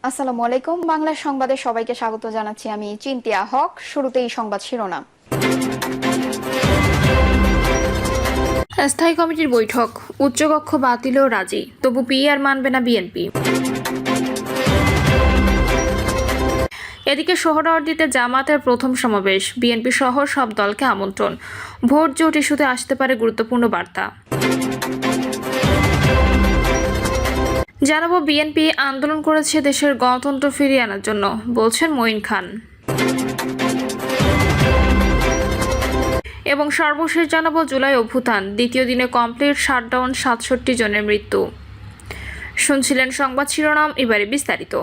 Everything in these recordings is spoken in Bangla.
আসসালামু আলাইকুম। বাংলা সংবাদে সবাইকে স্বাগত জানাচ্ছি। আমি চিন্তিয়া হক। শুরুতেই সংবাদ শিরোনাম। স্থায়ী কমিটির বৈঠক, উচ্চকক্ষ বাতিলও রাজি, তবু পিআর মানবে না বিএনপি। এদিকে সোহরাওয়ার্দীতে জামাতের প্রথম সমাবেশ, বিএনপি সহ সব দলকে আমন্ত্রণ। ভোট জোট ইস্যুতে আসতে পারে গুরুত্বপূর্ণ বার্তা। জানাবো, বিএনপি আন্দোলন করেছে দেশের গণতন্ত্র ফিরিয়ে আনার জন্য, বলছেন মঈন খান। এবং সর্বশেষ জানাবো, জুলাই অভ্যুত্থান দ্বিতীয় দিনে কমপ্লিট শাটডাউন, ৬৭ জনের মৃত্যু। শুনছিলেন সংবাদ শিরোনাম, এবারে বিস্তারিত।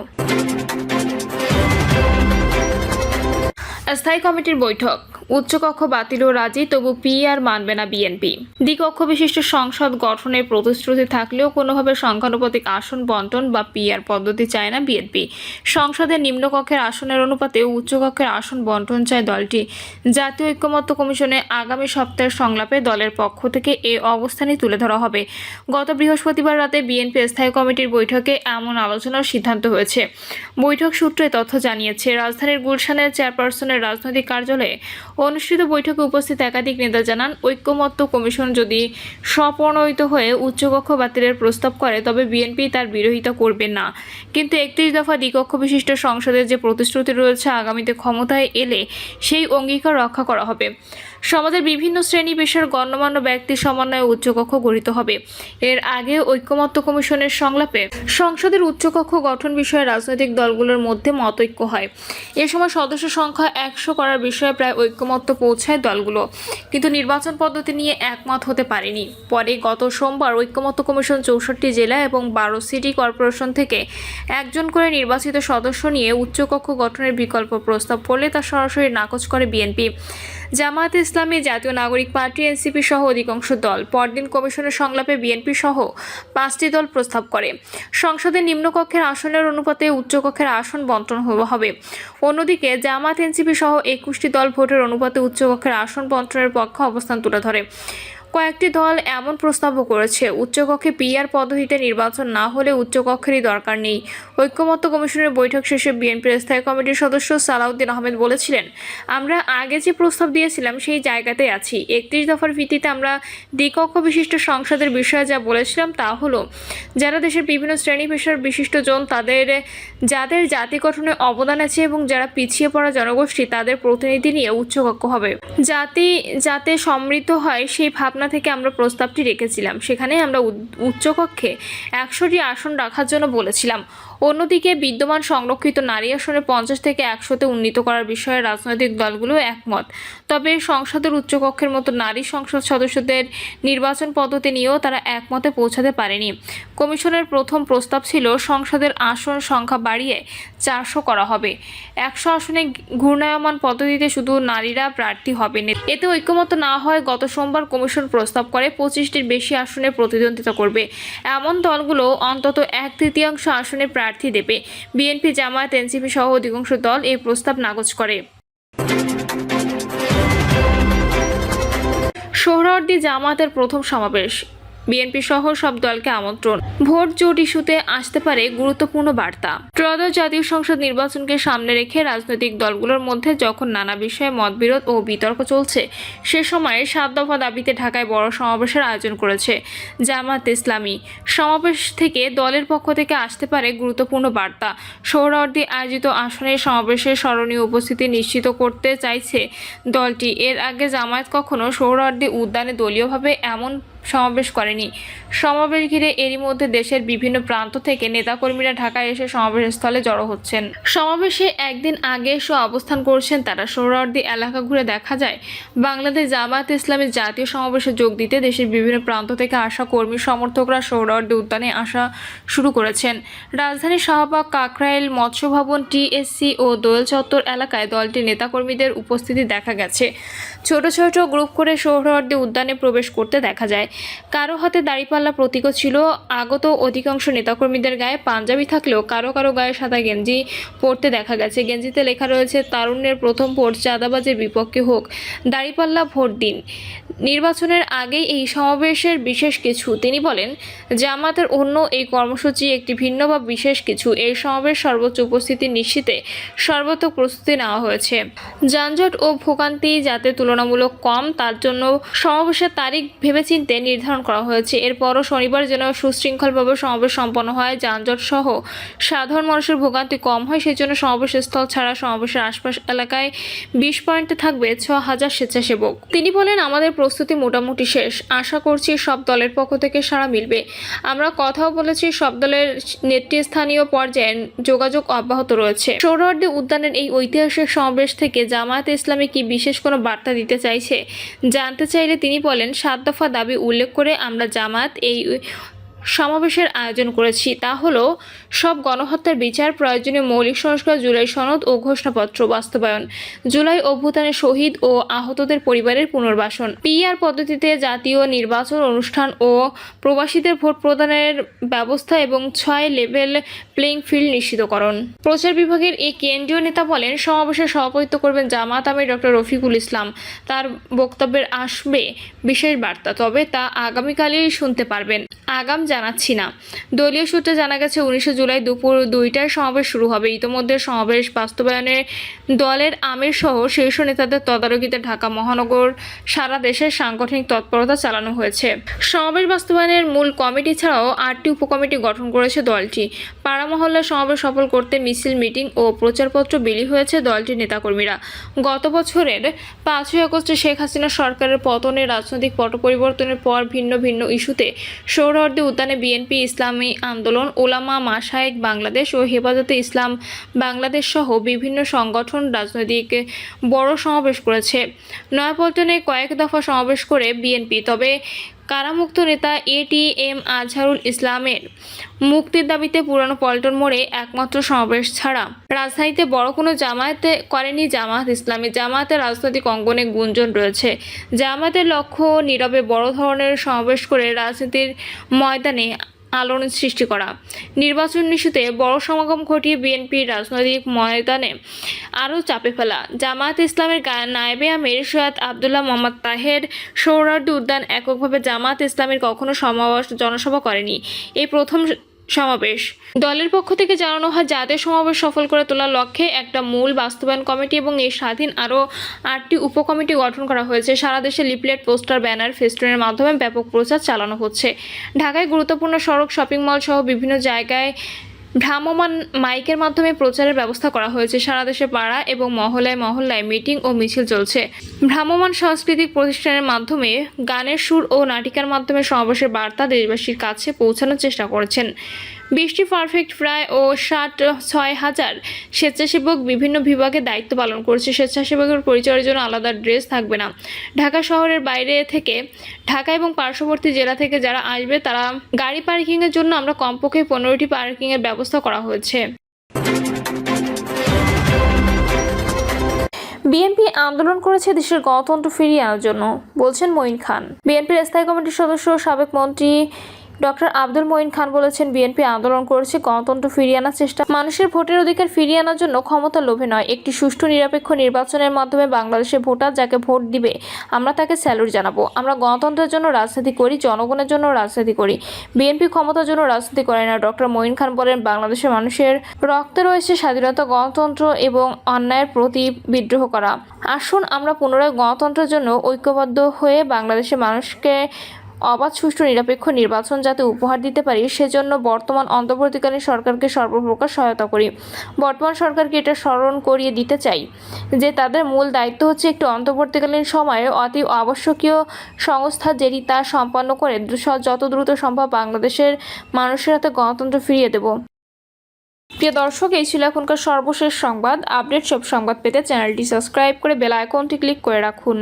স্থায়ী কমিটির বৈঠক, উচ্চকক্ষ বাতিলও রাজি, তবু পিআর মানবে না বিএনপি। দ্বিকক্ষ বিশিষ্ট সংসদ গঠনের প্রতিশ্রুতি থাকলেও কোনোভাবে সংখ্যানুপাতিক আসন বন্টন বা পিআর পদ্ধতি চায় না বিএনপি। সংসদের নিম্নকক্ষের আসনের অনুপাতে উচ্চকক্ষের আসন বন্টন চায় দলটি। জাতীয় ঐকমত্য কমিশনে আগামী সপ্তাহের সংলাপে দলের পক্ষ থেকে এ অবস্থানই তুলে ধরা হবে। গত বৃহস্পতিবার রাতে বিএনপি স্থায়ী কমিটির বৈঠকে এমন আলোচনার সিদ্ধান্ত হয়েছে। বৈঠক সূত্রে তথ্য জানিয়েছে, রাজধানীর গুলশানের চেয়ারপারসনের রাজনৈতিক কার্যালয়ে অনুষ্ঠিত বৈঠকে উপস্থিত একাধিক নেতা জানান, ঐকমত্য কমিশন যদি স্বপ্রণোদিত হয়ে উচ্চকক্ষ বাতিলের প্রস্তাব করে তবে বিএনপি তার বিরোধিতা করবে না। কিন্তু ৩১ দফা দ্বিকক্ষ বিশিষ্ট সংসদের যে প্রতিশ্রুতি রয়েছে, আগামীতে ক্ষমতায় এলে সেই অঙ্গীকার রক্ষা করা হবে। সমাজের বিভিন্ন শ্রেণী পেশার গণ্যমান্য ব্যক্তির সমন্বয়ে উচ্চকক্ষ গঠিত হবে। এর আগে ঐকমত্য কমিশনের সংলাপে সংসদের উচ্চকক্ষ গঠন বিষয়ে রাজনৈতিক দলগুলোর মধ্যে মতৈক্য হয়। এ সময় সদস্য সংখ্যা ১০০ করার বিষয়ে প্রায় ঐকমত্য পৌঁছায় দলগুলো, কিন্তু নির্বাচন পদ্ধতি নিয়ে একমত হতে পারেনি। পরে গত সোমবার ঐকমত্য কমিশন ৬৪ জেলা এবং ১২ সিটি কর্পোরেশন থেকে একজন করে নির্বাচিত সদস্য নিয়ে উচ্চকক্ষ গঠনের বিকল্প প্রস্তাব করলে তা সরাসরি নাকচ করে বিএনপি। জামায়াতে ইসলামী, জাতীয় নাগরিক পার্টি, এনসিপি সহ অধিকাংশ দল পরদিন কমিশনের সংলাপে বিএনপি সহ ৫টি দল প্রস্তাব করে সংসদের নিম্নকক্ষের আসনের অনুপাতে উচ্চকক্ষের আসন বন্টন হবে। অন্যদিকে জামায়াত, এনসিপি সহ ২১টি দল ভোটের অনুপাতে উচ্চকক্ষের আসন বন্টনের পক্ষে অবস্থান তুলে ধরে। কয়েকটি দল এমন প্রস্তাবও করেছে, উচ্চকক্ষে পিআর পদ্ধতিতে নির্বাচন না হলে উচ্চকক্ষেরই দরকার নেই। ঐকমত্য কমিশনের বৈঠক শেষে বিএনপির স্থায়ী কমিটির সদস্য সালাউদ্দিন আহমেদ বলেছিলেন, আমরা আগে যে প্রস্তাব দিয়েছিলাম সেই জায়গাতেই আছি। ৩১ দফার ভিত্তিতে আমরা দ্বিকক্ষ বিশিষ্ট সংসদের বিষয়ে যা বলেছিলাম তা হলো, যারা দেশের বিভিন্ন শ্রেণী পেশার বিশিষ্টজন, যাদের জাতি গঠনে অবদান আছে এবং যারা পিছিয়ে পড়া জনগোষ্ঠী, তাদের প্রতিনিধি নিয়ে উচ্চকক্ষ হবে। জাতি যাতে সমৃদ্ধ হয় সেই ভাবনা থেকে আমরা প্রস্তাবটি রেখেছিলাম। সেখানে আমরা উচ্চকক্ষে ১০০টি আসন রাখার জন্য বলেছিলাম। অন্যদিকে বিদ্যমান সংরক্ষিত নারী আসনে ৫০ থেকে ১০০তে উন্নীত করার বিষয়ে রাজনৈতিক দলগুলো একমত। তবে সংসদের উচ্চকক্ষের মতো নারী সংসদ সদস্যদের নির্বাচন পদ্ধতি নিয়েও তারা একমতে পৌঁছাতে পারেনি। কমিশনের প্রথম প্রস্তাব ছিল সংসদের আসন সংখ্যা বাড়িয়ে ৪০০ করা হবে। ১০০ আসনে ঘূর্ণায়মান পদ্ধতিতে শুধু নারীরা প্রার্থী হবেন। এতে ঐকমত্য না হয় গত সোমবার কমিশন প্রস্তাব করে ২৫টির বেশি আসনে প্রতিদ্বন্দ্বিতা করবে। এমন দলগুলো অন্তত ১/৩ আসনে প্রার্থী দেবে। বিএনপি, জামায়াত, এনসিপি সহ অধিকাংশ দল এই প্রস্তাব নাকচ করে। সোহরাওয়ার্দী জামায়াতের প্রথম সমাবেশ, বিএনপি সহ সব দলকে আমন্ত্রণ। ভোট জোট ইস্যুতে আসতে পারে গুরুত্বপূর্ণ বার্তা। ত্রয়োদশ জাতীয় সংসদ নির্বাচনকে সামনে রেখে রাজনৈতিক দলগুলোর মধ্যে যখন নানা বিষয়ে মতবিরোধ ও বিতর্ক চলছে, সে সময়ে ৭ দফা দাবিতে ঢাকায় বড় সমাবেশের আয়োজন করেছে জামায়াতে ইসলামী। সমাবেশ থেকে দলের পক্ষ থেকে আসতে পারে গুরুত্বপূর্ণ বার্তা। সোহরাওয়ার্দী আয়োজিত আসনের সমাবেশে স্মরণীয় উপস্থিতি নিশ্চিত করতে চাইছে দলটি। এর আগে জামায়াত কখনো সোহরাওয়ার্দী উদ্যানে দলীয়ভাবে এমন সমাবেশ করেনি। সমাবেশ ঘিরে এরই মধ্যে দেশের বিভিন্ন প্রান্ত থেকে নেতাকর্মীরা ঢাকায় এসে সমাবেশস্থলে জড়ো হচ্ছেন। সমাবেশে একদিন আগে এসে অবস্থান করছেন তারা। সোহরাওয়ার্দী এলাকা ঘুরে দেখা যায়, বাংলাদেশ জামায়াতে ইসলামীর জাতীয় সমাবেশে যোগ দিতে দেশের বিভিন্ন প্রান্ত থেকে আসা কর্মী সমর্থকরা সোহরাওয়ার্দী উদ্যানে আসা শুরু করেছেন। রাজধানীর শাহবাগ, কাকরাইল, মৎস্য ভবন, টিএসসি ও দোয়েল চত্বর এলাকায় দলটির নেতাকর্মীদের উপস্থিতি দেখা গেছে। ছোট ছোট গ্রুপ করে সোহরাওয়ার্দী উদ্যানে প্রবেশ করতে দেখা যায়। কারো হাতে দাঁড়িপাল্লা প্রতীকও ছিল। আগত অধিকাংশ নেতাকর্মীদের গায়ে পাঞ্জাবি থাকলেও কারো কারো গায়ে সাদা গেঞ্জি পরতে দেখা গেছে। গেঞ্জিতে লেখা রয়েছে, তারুণ্যের প্রথম ভোট চাঁদাবাজের বিপক্ষে হোক, দাঁড়িপাল্লা ভোট দিন। নির্বাচনের আগেই এই সমাবেশের বিশেষ কিছু। তিনি বলেন, জামাতের অন্য এই কর্মসূচি একটি ভিন্ন বা বিশেষ কিছু। এই সমাবেশ সর্বোচ্চ উপস্থিতি নিশ্চিতে সর্বাত্মক প্রস্তুতি নেওয়া হয়েছে। যানজট ও ভোগান্তি যাতে তুলনামূলক কম, তার জন্য সমাবেশের তারিখ ভেবেচিন্তে নির্ধারণ করা হয়েছে। এরপরও শনিবার যেন সুশৃঙ্খলভাবে সমাবেশ সম্পন্ন হয়, যানজট সহ সাধারণ মানুষের ভোগান্তি কম হয়, সেই জন্য সমাবেশ স্থল ছাড়া সমাবেশের আশপাশ এলাকায় 20 পয়েন্টে থাকবে 6000 স্বেচ্ছাসেবক। তিনি বলেন, আমাদের প্রস্তুতি মোটামুটি শেষ। আশা করছি সব দলের পক্ষ থেকে সাড়া মিলবে। আমরা কথাও বলেছি, সব দলের নেতৃস্থানীয় পর্যায়ে যোগাযোগ অব্যাহত রয়েছে। সোহরাওয়ার্দী উদ্যানের এই ঐতিহাসিক সমাবেশ থেকে জামায়াতে ইসলামী কি বিশেষ কোনো বার্তা দিতে চাইছে জানতে চাইলে তিনি বলেন, 7 দফা দাবি উল্লেখ করে আমরা জামায়াত এই সমাবেশের আয়োজন করেছি। তা হলো সব গণহত্যার বিচার, প্রয়োজনীয় মৌলিক সংস্কার, জুলাই সনদ ও ঘোষণাপত্র বাস্তবায়ন, জুলাই অভ্যুত্থানে শহীদ ও আহতদের পরিবারের পুনর্বাসন, পিআর পদ্ধতিতে জাতীয় নির্বাচন অনুষ্ঠান ও প্রবাসীদের ভোট প্রদানের ব্যবস্থা এবং 6 লেভেল প্লেইং ফিল্ড নিশ্চিতকরণ। প্রচার বিভাগের এই কেন্দ্রীয় নেতা বলেন, সমাবেশে সভাপতিত্ব করবেন জামায়াত আমির ডক্টর রফিকুল ইসলাম। তার বক্তব্যের আসবে বিশেষ বার্তা, তবে তা আগামীকালই শুনতে পারবেন। আগাম জানাচ্ছি না। দলীয় সূত্রে জানা গেছে, 19 জুলাই দুপুর 2টায় সমাবেশ শুরু হবে। ইতোমধ্যে সমাবেশ বাস্তবায়নে দলের আমির সহ শীর্ষ নেতাদের তদারকিতে ঢাকা মহানগর সারা দেশে সাংগঠনিক তৎপরতা চালানো হয়েছে। সমাবেশ বাস্তবায়নের মূল কমিটি ছাড়াও 8টি উপকমিটি গঠন করেছে দলটি। পাড়া মহল্লার সমাবেশ সফল করতে মিছিল, মিটিং ও প্রচারপত্র বিলি হয়েছে দলটির নেতাকর্মীরা। গত বছরের 5ই আগস্টে শেখ হাসিনা সরকারের পতনে রাজনৈতিক পট পরিবর্তনের পর ভিন্ন ভিন্ন ইস্যুতে সোহরাওয়ার্দী উদ্যানে বিএনপি, ইসলামী আন্দোলন, ওলামা মাশায়েখ বাংলাদেশ ও হেফাজতে ইসলাম বাংলাদেশ সহ বিভিন্ন সংগঠন রাজনৈতিক বড় সমাবেশ করেছে। নয়াপল্টনে কয়েক দফা সমাবেশ করে বিএনপি, তবে কারামুক্ত নেতা এটিএম আজহারুল ইসলামের মুক্তির দাবিতে পুরানো পল্টন মোড়ে একমাত্র সমাবেশ ছাড়া রাজধানীতে বড় কোনো জামায়াতে করেনি জামায়াত ইসলামী। জামায়াতের রাজনৈতিক অঙ্গনে গুঞ্জন রয়েছে। জামায়াতের লক্ষ্য নীরবে বড় ধরনের সমাবেশ করে রাজনীতির ময়দানে আলোড়ন সৃষ্টি করা, নির্বাচন ইস্যুতে বড় সমাগম ঘটিয়ে বিএনপির রাজনৈতিক ময়দানে আরও চাপে ফেলা। জামায়াত ইসলামের নায়েবে আমির সৈয়দ আবদুল্লাহ মোহাম্মদ তাহের সোহরাওয়ার্দী উদ্যান এককভাবে জামায়াত ইসলামীর কখনো জনসভা করেনি, এই প্রথম সমাবেশ। দলের পক্ষ থেকে জানানো হয়, জাতীয় সমাবেশ সফল করে তোলার লক্ষ্যে একটা মূল বাস্তবায়ন কমিটি এবং এই স্বাধীন আরও 8টি উপকমিটি গঠন করা হয়েছে। সারা দেশে লিফলেট, পোস্টার, ব্যানার, ফেস্টুনের মাধ্যমে ব্যাপক প্রচার চালানো হচ্ছে। ঢাকায় গুরুত্বপূর্ণ সড়ক, শপিং মল সহ বিভিন্ন জায়গায় ভ্রাম্যমাণ মাইকের মাধ্যমে প্রচারের ব্যবস্থা করা হয়েছে। সারা দেশে পাড়া এবং মহল্লায় মহল্লায় মিটিং ও মিছিল চলছে। ভ্রাম্যমাণ সাংস্কৃতিক প্রতিষ্ঠানের মাধ্যমে গানের সুর ও নাটিকার মাধ্যমে সমাবেশের বার্তা দেশবাসীর কাছে পৌঁছানোর চেষ্টা করেছেন। 20টি পারফেক্ট প্রায় ও 6,500 স্বেচ্ছাসেবক বিভিন্ন বিভাগে দায়িত্ব পালন করছে। স্বেচ্ছাসেবকের পরিচয়ের জন্য আলাদা ড্রেস থাকবে না। ঢাকা শহরের বাইরে থেকে, ঢাকা এবং পার্শ্ববর্তী জেলা থেকে যারা আসবে, তারা গাড়ি পার্কিংয়ের জন্য আমরা কমপক্ষে 15টি পার্কিংয়ের ব্যবস্থা করা হয়েছে। বিএনপি আন্দোলন করেছে দেশের গণতন্ত্র ফিরিয়ে আনার জন্য, বলছেন মঈন খান। বিএনপির স্থায়ী কমিটির সদস্য সাবেক মন্ত্রী ডক্টর আব্দুল মঈন খান বলেছেন, বিএনপি আন্দোলন করেছে গণতন্ত্র ফিরিয়ে আনার চেষ্টা, মানুষের ভোটের অধিকার ফিরিয়ে আনার জন্য, ক্ষমতার লোভে নয়। একটি সুষ্ঠু নিরপেক্ষ নির্বাচনের মাধ্যমে বাংলাদেশের ভোটার যাকে ভোট দিবে আমরা তাকে স্যালুট জানাবো। আমরা গণতন্ত্রের জন্য রাজনীতি করি, জনগণের জন্য রাজনীতি করি। বিএনপি ক্ষমতার জন্য রাজনীতি করে না। ডক্টর মঈন খান বলেন, বাংলাদেশের মানুষের রক্তে রয়েছে স্বাধীনতা, গণতন্ত্র এবং অন্যায়ের প্রতি বিদ্রোহ করা। আসুন আমরা পুনরায় গণতন্ত্রের জন্য ঐক্যবদ্ধ হয়ে বাংলাদেশের মানুষকে অবাধ, সুষ্ঠু, নিরপেক্ষ নির্বাচন যাতে উপহার দিতে পারি, সেজন্য বর্তমান অন্তর্বর্তীকালীন সরকারকে সর্বপ্রকার সহায়তা করি। বর্তমান সরকারকে এটা স্মরণ করিয়ে দিতে চাই যে তাদের মূল দায়িত্ব হচ্ছে একটি অন্তর্বর্তীকালীন সময়ে অতি আবশ্যকীয় সংস্থা, যেটি তা সম্পন্ন করে যত দ্রুত সম্ভব বাংলাদেশের মানুষের হাতে গণতন্ত্র ফিরিয়ে দেব। প্রিয় দর্শক, এই ছিল এখনকার সর্বশেষ সংবাদ। আপডেট সব সংবাদ পেতে চ্যানেলটি সাবস্ক্রাইব করে বেল আইকনটি ক্লিক করে রাখুন।